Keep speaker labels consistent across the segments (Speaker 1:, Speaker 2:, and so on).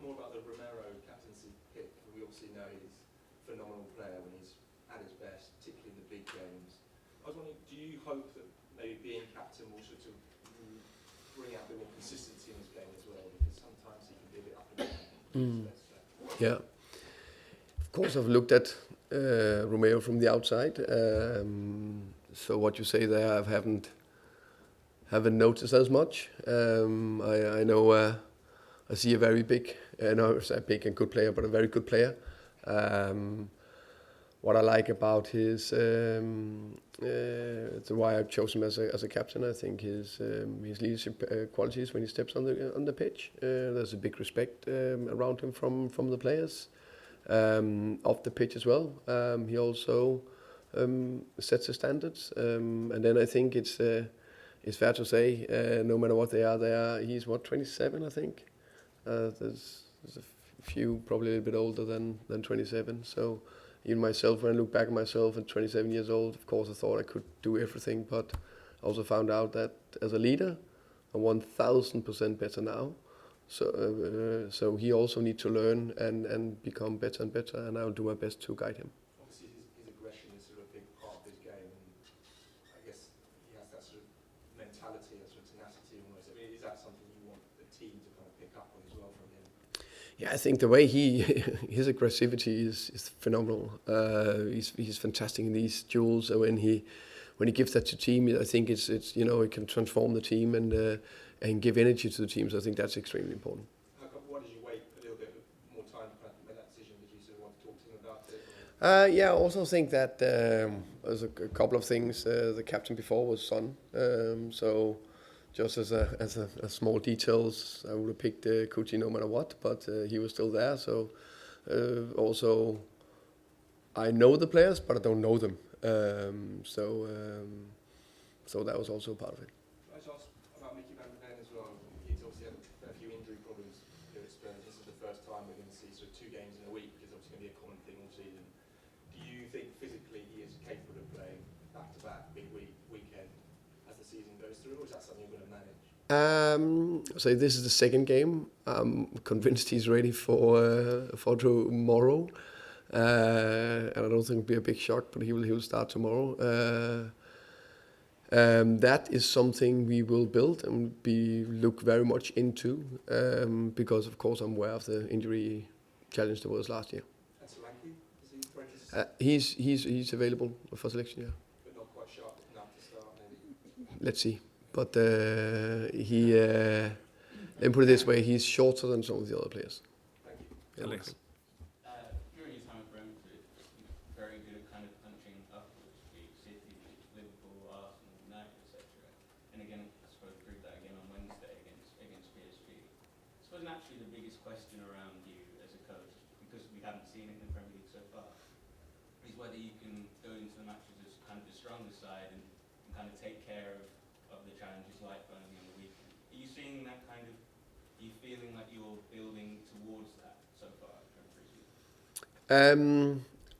Speaker 1: more about the Romero captaincy pick. We obviously know he's a phenomenal player when he's at his best, particularly in the big games. I was wondering, do you hope that maybe being captain will sort of bring out a bit more consistency in his game as well? Because sometimes he can be a bit up and down.
Speaker 2: Yeah. Of course, I've looked at Romero from the outside. So what you say there, I haven't noticed as much. I know I see a very big, not a big and good player, but a very good player. What I like about his, why I've chosen him as a captain, I think his leadership qualities when he steps on the pitch. There's a big respect around him from the players. Off the pitch as well. He also sets the standards, and then I think it's fair to say, no matter what they are. He's 27, I think. There's a few probably a little bit older than 27. So even myself, when I look back at myself at 27 years old, of course I thought I could do everything, but I also found out that as a leader, I'm 1,000% better now. So he also needs to learn and become better and better, and I'll do my best to guide him.
Speaker 1: Obviously, his aggression is sort of a big part of his game, and I guess he has that sort of mentality, that sort of tenacity almost. I mean, is that something you want the team to kind of pick up on as well from him?
Speaker 2: Yeah, I think the way his aggressivity is phenomenal. He's fantastic in these duels. So when he gives that to team, I think it's it can transform the team and give energy to the team. So I think that's extremely important.
Speaker 1: Why did you wait a little bit more time to kind of make that decision? Did you sort of want to talk to him about it?
Speaker 2: Yeah, I also think that there's a couple of things. The captain before was Son, so just as a small details, I would have picked Kuti no matter what, but he was still there. So also, I know the players, but I don't know them. So that was also part of it.
Speaker 1: As well. He's obviously had a few injury problems here at Spurs. This is the first time we're going to see sort of 2 games in a week, which is obviously going to be a common thing all season. Do you think physically he is capable of playing back-to-back, big weekend as the season goes through, or is that something you're going to manage?
Speaker 2: So this is the second game. I'm convinced he's ready for tomorrow, and I don't think it'll be a big shock, but he will start tomorrow. That is something we will build and look very much into, because of course I'm aware of the injury challenge there was last year.
Speaker 1: And Solanke, is he
Speaker 2: He's available for selection, yeah.
Speaker 1: But not quite sharp enough to start, maybe.
Speaker 2: Let's see, but let me put it this way: he's shorter than some of the other players.
Speaker 1: Thank you.
Speaker 2: Yeah,
Speaker 3: Alex.
Speaker 4: During your time at Bruyne, you're very good at kind of punching upwards, be it City, Liverpool, Arsenal, United, etc. And again, I suppose proved that again on Wednesday against PSG. I suppose naturally the biggest question around you as a coach, because we haven't seen it in the Premier League so far, is whether you can go into the matches as kind of the stronger side and kind of take care of the challenges like Burnley on the weekend. Are you seeing that kind of? Are you feeling like you're building towards that so far?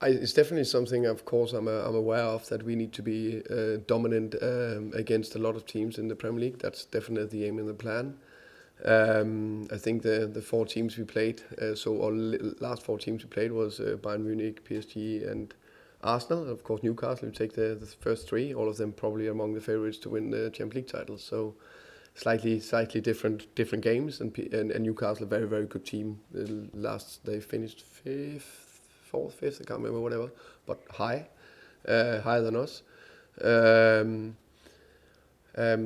Speaker 2: It's definitely something, of course, I'm aware of, that we need to be dominant against a lot of teams in the Premier League. That's definitely the aim and the plan. I think the 4 teams we played, last 4 teams we played was Bayern Munich, PSG, and Arsenal. Of course, Newcastle. We take the first 3, all of them probably among the favourites to win the Champions League title. So slightly different games, and Newcastle, a very, very good team. They finished 5th, 4th, 5th, I can't remember, whatever, but higher than us.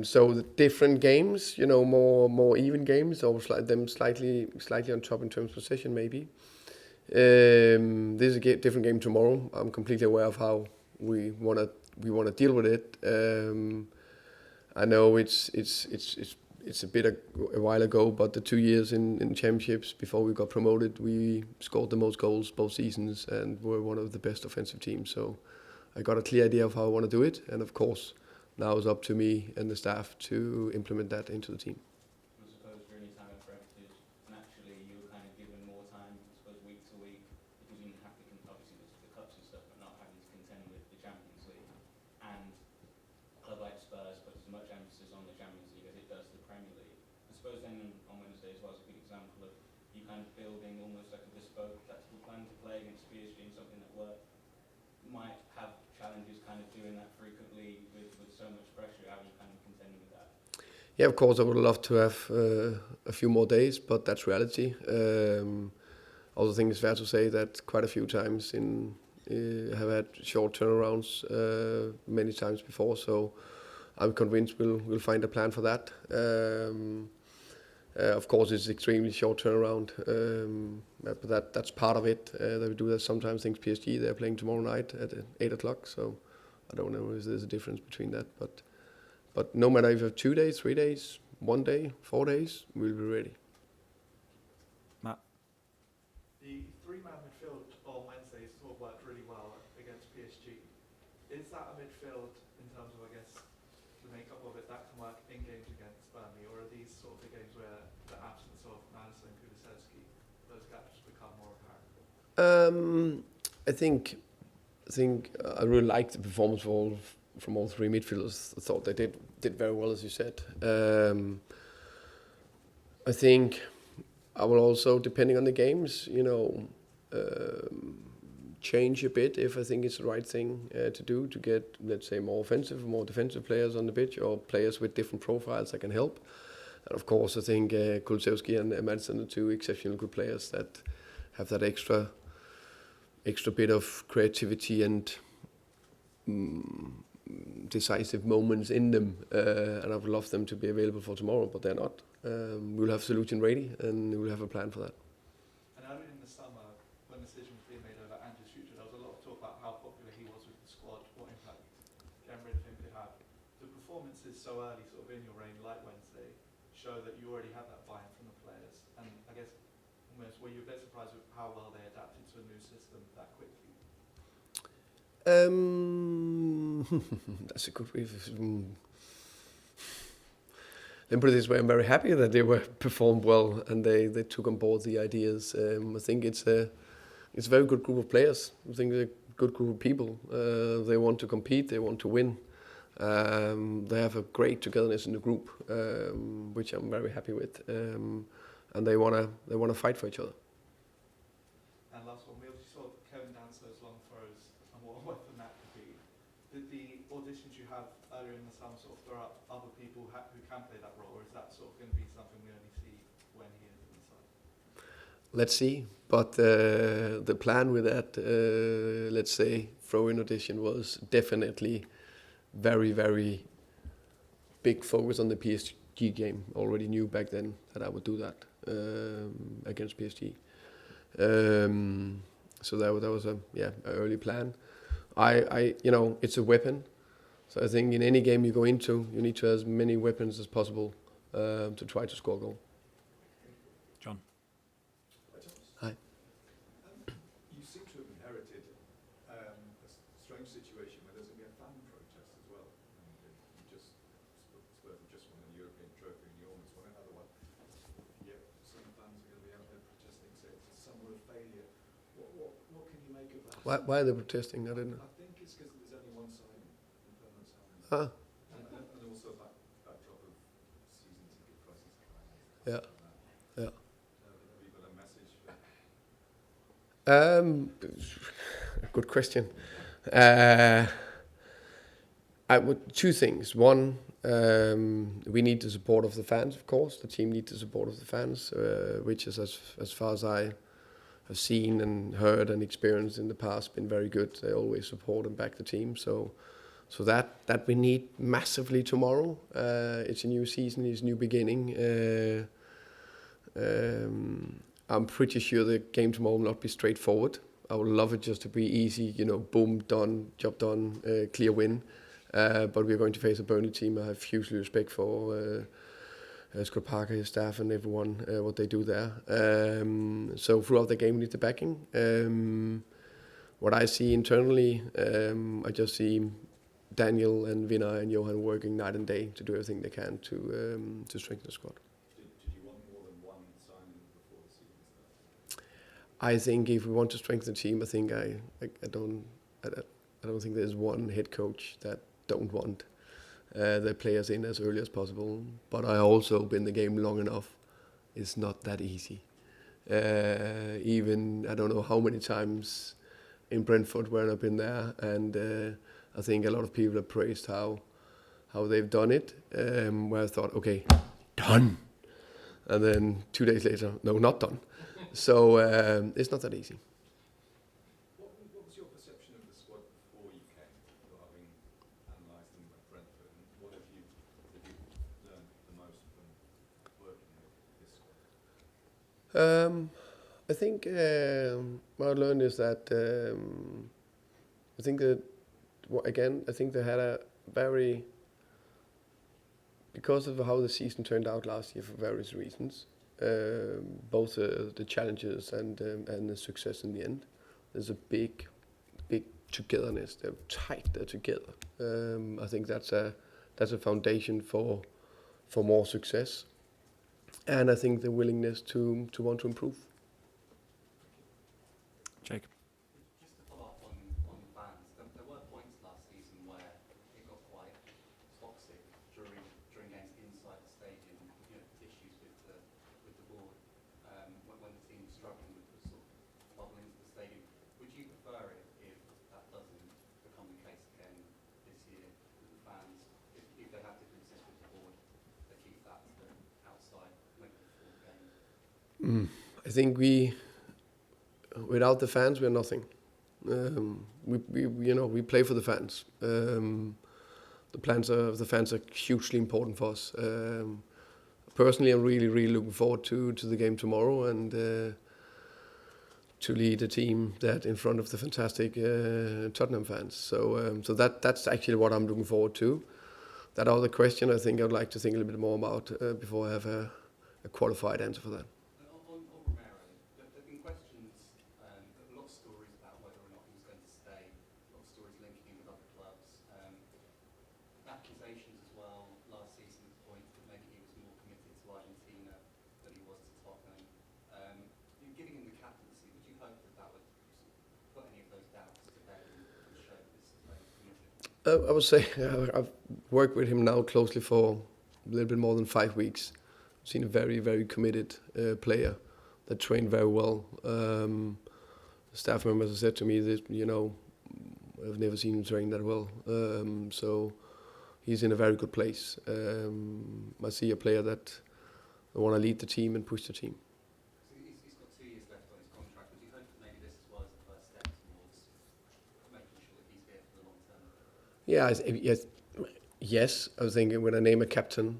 Speaker 2: So the different games, more even games, or slightly on top in terms of possession, maybe. This is a different game tomorrow. I'm completely aware of how we want to deal with it. I know it's a while ago, but the 2 years in championships before we got promoted, we scored the most goals both seasons and were one of the best offensive teams. So I got a clear idea of how I want to do it, and of course now it's up to me and the staff to implement that into the team.
Speaker 4: I suppose during your time at Brentford, naturally you were kind of given more time, I suppose, week to week, because you didn't have to, obviously the cups and stuff, but not having to contend with the Champions League. And a club like Spurs puts as much emphasis on the Champions League as it does the Premier League. I suppose then on Wednesday as well is a good example of you kind kind of building almost like a bespoke tactical plan to play against PSG and something that worked, might have challenges kind of doing that frequently with so much pressure? How are you kind of contending with that?
Speaker 2: Yeah, of course, I would love to have a few more days, but that's reality. Also, I think it's fair to say that quite a few times have had short turnarounds many times before, so I'm convinced we'll find a plan for that. Of course, it's extremely short turnaround, but that's part of it. That we do that sometimes. I think PSG, they're playing tomorrow night at 8 o'clock, so I don't know if there's a difference between that. But no matter if you have 2 days, 3 days, 1 day, 4 days, we'll be ready.
Speaker 3: Matt?
Speaker 5: The three-man midfield on Wednesday sort of worked really well against PSG. Is that a midfield in terms of, I guess, the makeup of it that can work in games against Burnley, or are these sort of the games where the absence of Madison and Kulusevski, those gaps become more apparent?
Speaker 2: I think I really liked the performance from all three midfielders. I thought they did very well, as you said. I think I will also, depending on the games, change a bit if I think it's the right thing to do to get, let's say, more offensive, more defensive players on the pitch, or players with different profiles that can help. And of course, I think Kulusevski and Madison are two exceptional good players that have that extra bit of creativity and decisive moments in them, and I would love them to be available for tomorrow, but they're not. We'll have a solution ready, and we'll have a plan for that.
Speaker 5: And earlier in the summer, when the decision was being made over Andrew's future, there was a lot of talk about how popular he was with the squad, what impact getting rid of him could have. The performances so early, sort of in your reign, like Wednesday, show that you already have that buy-in from the players. And I guess almost were you a bit surprised with how well they adapted to a new system that quickly?
Speaker 2: That's a good way. Let me put it this way: I'm very happy that they were performed well and they took on board the ideas. I think it's a very good group of players. I think they're a good group of people. They want to compete. They want to win. They have a great togetherness in the group, which I'm very happy with. And they wanna fight for each other.
Speaker 5: And last one, we obviously saw Kevin dance those long throws and what a weapon that could be. Did the auditions you have earlier in the summer sort of throw up other people who can play that role, or is that sort of going to be something we only see when he is in the side?
Speaker 2: Let's see. But the plan with that, let's say, throw-in audition was definitely very, very big focus on the PSG game. Already knew back then that I would do that against PSG. So that was an early plan. It's a weapon. So I think in any game you go into, you need to have as many weapons as possible to try to score a goal.
Speaker 3: John?
Speaker 2: Hi.
Speaker 6: You seem to have inherited a strange situation where there's going to be a fan protest as well. You just Spurs have just won a European trophy and you almost won another one. Yet some fans are going to be out there protesting, saying it's a summer of failure. What can you make of that?
Speaker 2: Why are they protesting? I don't know.
Speaker 6: I think it's because there's only one side in permanent sound.
Speaker 2: Ah,
Speaker 6: And also that backdrop of season ticket prices.
Speaker 2: yeah. Yeah.
Speaker 6: Have you got a message for
Speaker 2: Good question. Two things. One, we need the support of the fans, of course. The team needs the support of the fans, which is, as far as I have seen and heard and experienced in the past, been very good. They always support and back the team. So that we need massively tomorrow. It's a new season. It's a new beginning. I'm pretty sure the game tomorrow will not be straightforward. I would love it just to be easy, boom, done, job done, clear win. But we're going to face a Burnley team. I have hugely respect for Scott Parker, his staff, and everyone, what they do there. So throughout the game, we need the backing. What I see internally, I just see Daniel and Vinay and Johan working night and day to do everything they can to strengthen the squad.
Speaker 6: Did you want more than one signing before the season started?
Speaker 2: I think if we want to strengthen the team, I think I don't think there's one head coach that don't want the players in as early as possible. But I also been in the game long enough. It's not that easy. Even I don't know how many times in Brentford when I've been there, and I think a lot of people have praised how they've done it. Where I thought, okay, done, and then 2 days later, no, not done. So it's not that easy.
Speaker 6: What was your perception of the squad before you came, or having analysed them at Brentford, and what have you learned the most from working with this squad?
Speaker 2: I think what I learned is that I think that I think they had a very, because of how the season turned out last year for various reasons, both the challenges and the success in the end. There's a big togetherness. They're tight. They're together. I think that's a foundation for more success, and I think the willingness to want to improve.
Speaker 3: Jake.
Speaker 7: Just to follow up on fans, there were points last season where it got quite toxic during games inside the stadium. You know, issues with the board when the team was struggling with the sort of bubble into the stadium. Would you prefer it if that doesn't become the case again this year with the fans? If they have differences with the board, they keep that to the outside, maybe before the game.
Speaker 2: I think without the fans, we're nothing. We play for the fans. The fans are hugely important for us. Personally, I'm really looking forward to the game tomorrow and to lead a team that in front of the fantastic Tottenham fans. So that's actually what I'm looking forward to. That other question, I think I'd like to think a little bit more about before I have a qualified answer for that.
Speaker 7: On Romero, there have been questions, a lot of stories about whether or not he was going to stay, a lot of stories linking him with other clubs. Accusations as well last season at the point that maybe he was more committed to Argentina than he was to Tottenham. Giving him the captaincy, would you hope that would put any of those doubts to bed and show that this is very committed?
Speaker 2: I would say I've worked with him now closely for a little bit more than 5 weeks. I've seen a very committed player that trained very well. Staff members have said to me that, I've never seen him train that well. So he's in a very good place. I see a player that want to lead the team and push the team.
Speaker 7: He's got 2 years left on his contract. Would you hope that maybe this as well as the first step towards making sure that he's here for the long term?
Speaker 2: Yes. I was thinking when I name a captain,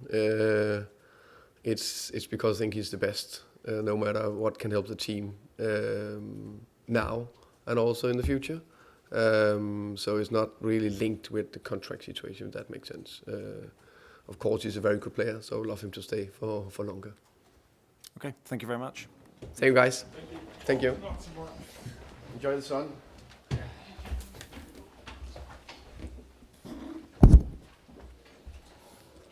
Speaker 2: it's because I think he's the best, no matter what can help the team now and also in the future. So it's not really linked with the contract situation, if that makes sense. Of course, he's a very good player, so I would love him to stay for longer.
Speaker 3: Okay, thank you very much.
Speaker 2: Thank you, guys. Thank you. Enjoy the sun.